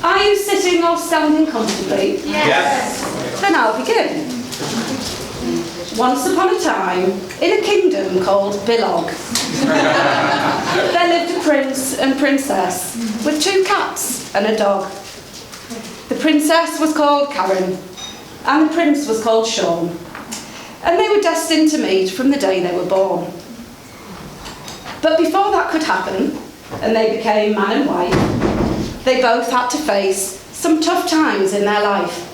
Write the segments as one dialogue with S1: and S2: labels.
S1: Are you sitting or standing comfortably?
S2: Yes.
S1: Then I'll begin. Once upon a time, in a kingdom called Bilog, there lived a prince and princess with 2 cats and a dog. The princess was called Karen, and the prince was called Sean, and they were destined to meet from the day they were born. But before that could happen, and they became man and wife, they both had to face some tough times in their life.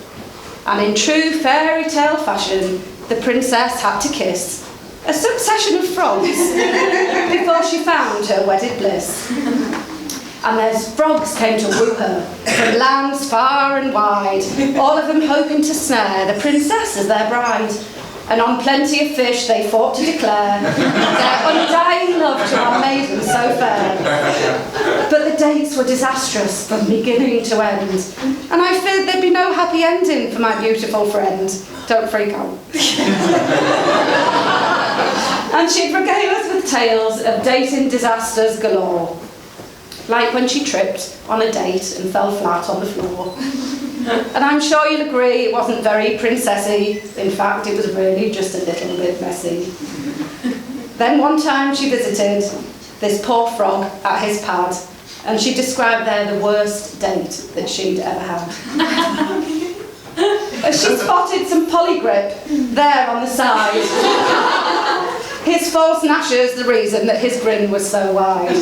S1: And in true fairy tale fashion, the princess had to kiss a succession of frogs before she found her wedded bliss. And those frogs came to woo her from lands far and wide, all of them hoping to snare the princess as their bride. And on plenty of fish they fought to declare their undying love to our maiden so fair. But the dates were disastrous from beginning to end, and I feared there'd be no happy ending for my beautiful friend. Don't freak out. And she'd regale us with tales of dating disasters galore, like when she tripped on a date and fell flat on the floor. And I'm sure you'll agree it wasn't very princessy. In fact, it was really just a little bit messy. Then one time she visited this poor frog at his pad, and she described there the worst date that she'd ever had. As she spotted some polygrip there on the side. His false gnashers the reason that his grin was so wide.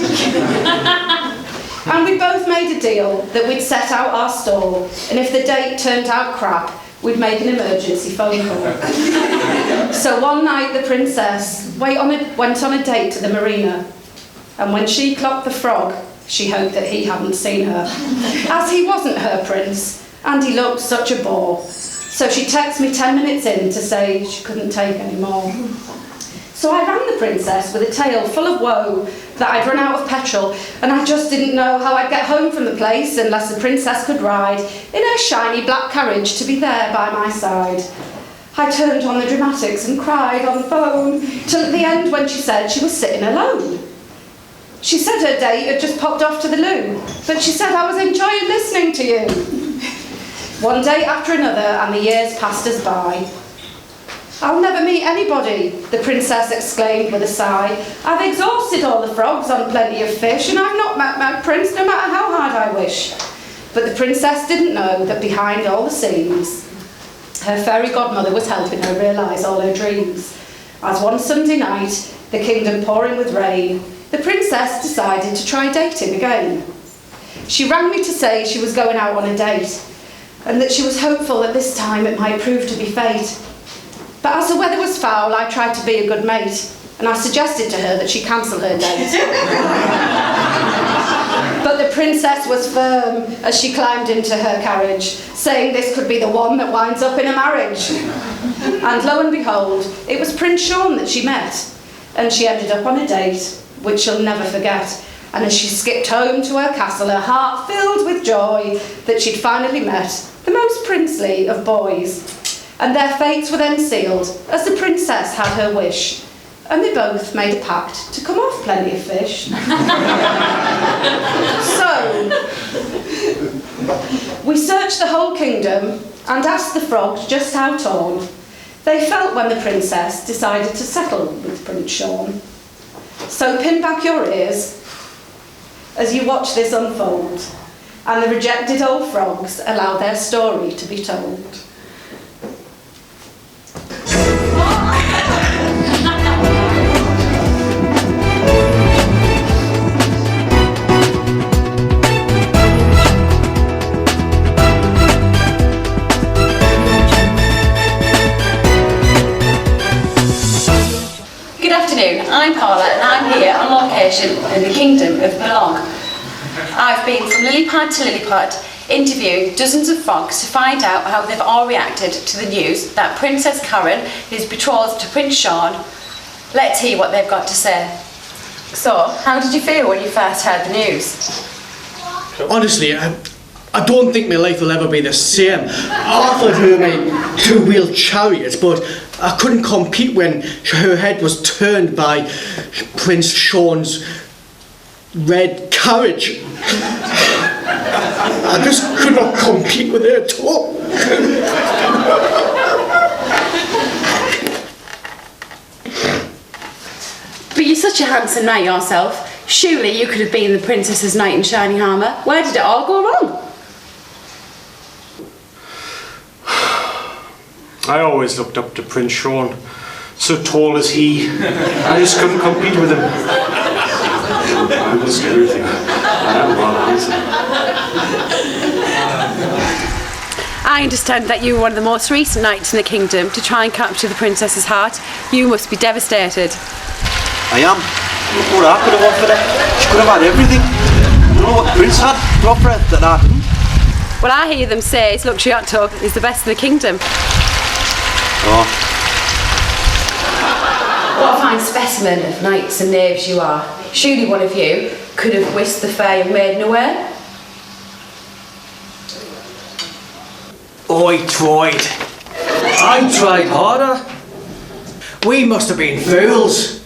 S1: And we both made a deal that we'd set out our stall, and if the date turned out crap, we'd make an emergency phone call. So one night the princess went on a date to the marina, and when she clocked the frog, she hoped that he hadn't seen her, as he wasn't her prince, and he looked such a bore. So she texted me 10 minutes in to say she couldn't take any more. So I rang the princess with a tale full of woe that I'd run out of petrol, and I just didn't know how I'd get home from the place unless the princess could ride in her shiny black carriage to be there by my side. I turned on the dramatics and cried on the phone till at the end when she said she was sitting alone. She said her date had just popped off to the loo, but she said I was enjoying listening to you. One day after another, and the years passed us by. I'll never meet anybody, the princess exclaimed with a sigh. I've exhausted all the frogs on plenty of fish, and I've not met my prince no matter how hard I wish. But the princess didn't know that behind all the scenes, her fairy godmother was helping her realise all her dreams. As one Sunday night, the kingdom pouring with rain, the princess decided to try dating again. She rang me to say she was going out on a date, and that she was hopeful that this time it might prove to be fate. But as the weather was foul, I tried to be a good mate, and I suggested to her that she cancel her date. But the princess was firm as she climbed into her carriage, saying this could be the one that winds up in a marriage. And lo and behold, it was Prince Sean that she met, and she ended up on a date which she'll never forget. And as she skipped home to her castle, her heart filled with joy that she'd finally met the most princely of boys. And their fates were then sealed as the princess had her wish, and they both made a pact to come off plenty of fish. So, we searched the whole kingdom and asked the frogs just how torn they felt when the princess decided to settle with Prince Sean. So pin back your ears as you watch this unfold, and the rejected old frogs allow their story to be told.
S3: Good afternoon, I'm Paula and I'm here on location in the Kingdom of Bilog. I've been from lily pad to lily pad, interviewing dozens of frogs to find out how they've all reacted to the news that Princess Karen is betrothed to Prince Sean. Let's hear what they've got to say. So, how did you feel when you first heard the news?
S4: Honestly, I don't think my life will ever be the same. I offered her my two-wheeled chariot, but I couldn't compete when her head was turned by Prince Sean's red carriage. I just could not compete with her at all.
S3: But you're such a handsome knight yourself. Surely you could have been the princess's knight in shining armour. Where did it all go wrong?
S2: I always looked up to Prince Sean. So tall as he. I just couldn't compete with him. I'm just everything. I am well handsome.
S3: I understand that you were one of the most recent knights in the kingdom to try and capture the princess's heart. You must be devastated.
S5: I am. Look what I could have offered her. She could have had everything. You know what the prince had to offer her that I didn't?
S3: Well, I hear them say his luxury hot tub is the best in the kingdom.
S5: Oh.
S3: What a fine specimen of knights and knaves you are. Surely one of you could have whisked the fair young maiden away.
S4: I tried harder. We must have been fools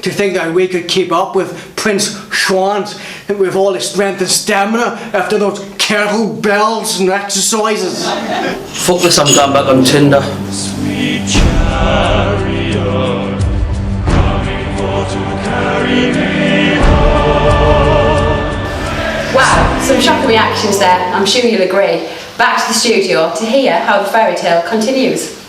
S4: to think that we could keep up with Prince Schwant with all his strength and stamina after those kettlebells and exercises.
S6: Fuck this, I'm going back on Tinder.
S7: Sweet chariot, coming for to carry me home.
S3: Wow, some shocking reactions there. I'm sure you'll agree. Back to the studio to hear how the fairy tale continues.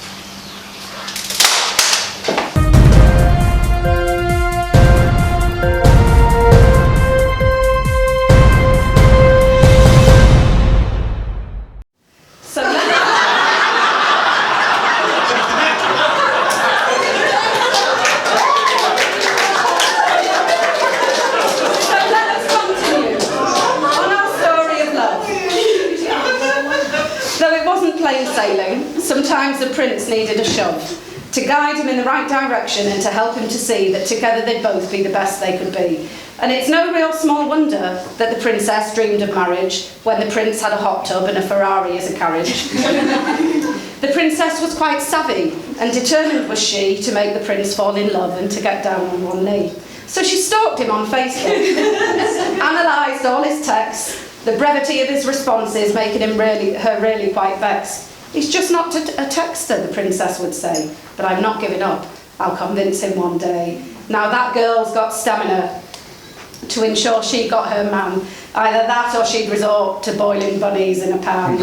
S1: Sometimes the prince needed a shove to guide him in the right direction and to help him to see that together they'd both be the best they could be. And it's no real small wonder that the princess dreamed of marriage when the prince had a hot tub and a Ferrari as a carriage. The princess was quite savvy, and determined was she to make the prince fall in love and to get down on one knee. So she stalked him on Facebook, analysed all his texts, the brevity of his responses making her really quite vexed. He's just not a texter, the princess would say, but I'm not giving up. I'll convince him one day. Now that girl's got stamina to ensure she got her man. Either that or she'd resort to boiling bunnies in a pan.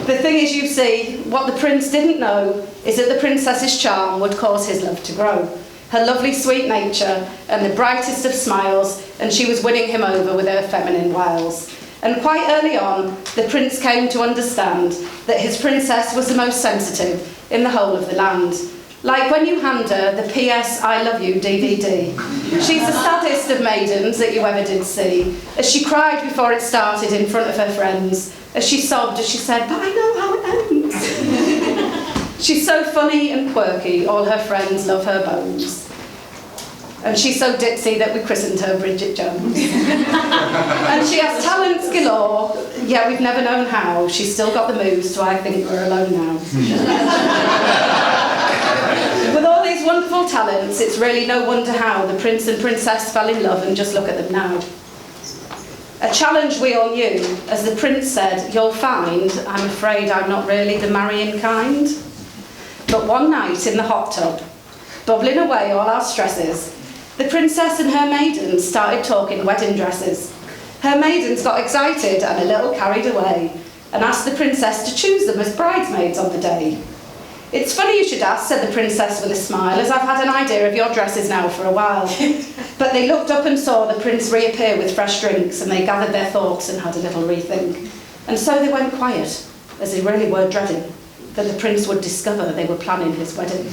S1: The thing is, you see, what the prince didn't know is that the princess's charm would cause his love to grow. Her lovely sweet nature and the brightest of smiles, and she was winning him over with her feminine wiles. And quite early on, the prince came to understand that his princess was the most sensitive in the whole of the land. Like when you hand her the PS I Love You DVD. She's the saddest of maidens that you ever did see, as she cried before it started in front of her friends, as she sobbed as she said, "But I know how it ends." She's so funny and quirky, all her friends love her bones. And she's so ditzy that we christened her Bridget Jones. And she has talents galore, yet we've never known how. She's still got the moves, so I think we're alone now. With all these wonderful talents, it's really no wonder how the prince and princess fell in love, and just look at them now. A challenge we all knew, as the prince said, "You'll find, I'm afraid I'm not really the marrying kind." But one night in the hot tub, bubbling away all our stresses, the princess and her maidens started talking wedding dresses. Her maidens got excited and a little carried away, and asked the princess to choose them as bridesmaids on the day. "It's funny you should ask," said the princess with a smile, "as I've had an idea of your dresses now for a while." But they looked up and saw the prince reappear with fresh drinks, and they gathered their thoughts and had a little rethink. And so they went quiet, as they really were dreading that the prince would discover they were planning his wedding.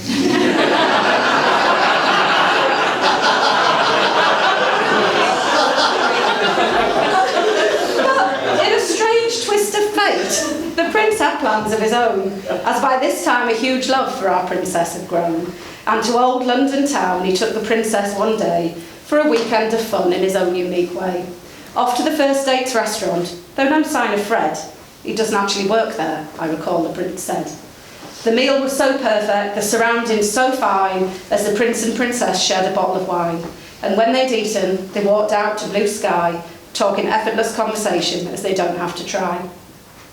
S1: Twist of fate, the prince had plans of his own, as by this time a huge love for our princess had grown, and to old London town he took the princess one day for a weekend of fun in his own unique way. Off to the first date's restaurant, though no sign of Fred. He doesn't actually work there, I recall the prince said. The meal was so perfect, the surroundings so fine, as the prince and princess shared a bottle of wine, and when they'd eaten, they walked out to blue sky, talking effortless conversation as they don't have to try.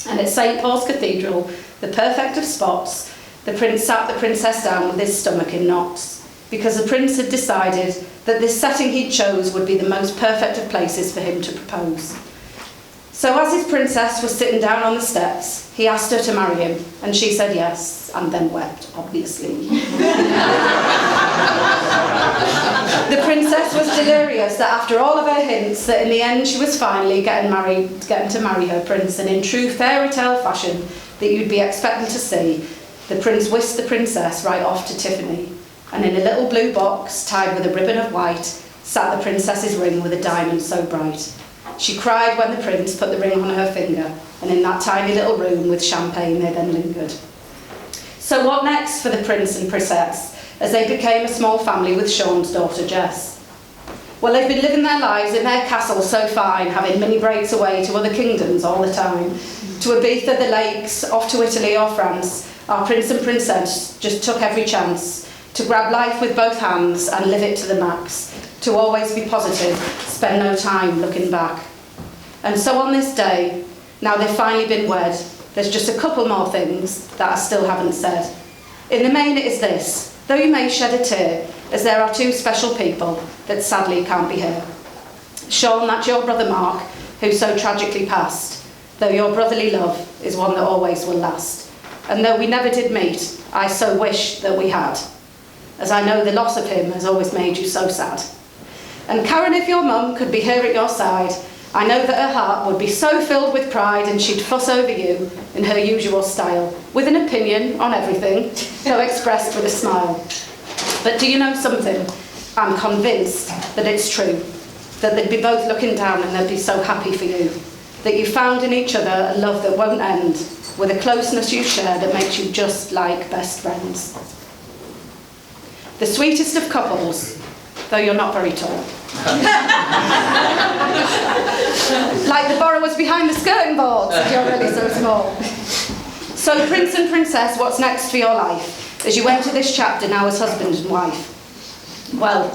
S1: And at St. Paul's Cathedral, the perfect of spots, the prince sat the princess down with his stomach in knots, because the prince had decided that this setting he'd chose would be the most perfect of places for him to propose. So as his princess was sitting down on the steps, he asked her to marry him, and she said yes, and then wept, obviously. The princess was delirious that after all of her hints, that in the end she was finally getting to marry her prince, and in true fairy tale fashion that you'd be expecting to see, the prince whisked the princess right off to Tiffany, and in a little blue box tied with a ribbon of white sat the princess's ring with a diamond so bright. She cried when the prince put the ring on her finger, and in that tiny little room with champagne they then lingered. So what next for the prince and princess as they became a small family with Sean's daughter Jess? Well, they've been living their lives in their castle so fine, having mini breaks away to other kingdoms all the time. To Ibiza, the lakes, off to Italy or France, our prince and princess just took every chance to grab life with both hands and live it to the max, to always be positive, spend no time looking back. And so on this day, now they've finally been wed, there's just a couple more things that I still haven't said. In the main it is this: though you may shed a tear, as there are two special people that sadly can't be here. Sean, that's your brother Mark, who so tragically passed, though your brotherly love is one that always will last. And though we never did meet, I so wish that we had, as I know the loss of him has always made you so sad. And Karen, if your mum could be here at your side, I know that her heart would be so filled with pride and she'd fuss over you in her usual style, with an opinion on everything, though expressed with a smile. But do you know something? I'm convinced that it's true, that they'd be both looking down and they'd be so happy for you, that you found in each other a love that won't end, with a closeness you share that makes you just like best friends. The sweetest of couples, though you're not very tall. Like the borrowers behind the skirting boards, if you're really so small. So prince and princess, what's next for your life as you enter this chapter now as husband and wife? Well,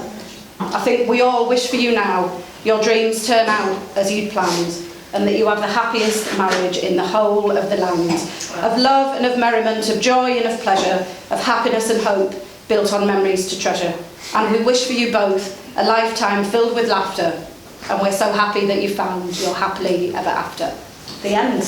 S1: I think we all wish for you now your dreams turn out as you'd planned, and that you have the happiest marriage in the whole of the land, of love and of merriment, of joy and of pleasure, of happiness and hope, built on memories to treasure. And we wish for you both a lifetime filled with laughter, and we're so happy that you found your happily ever after. The end.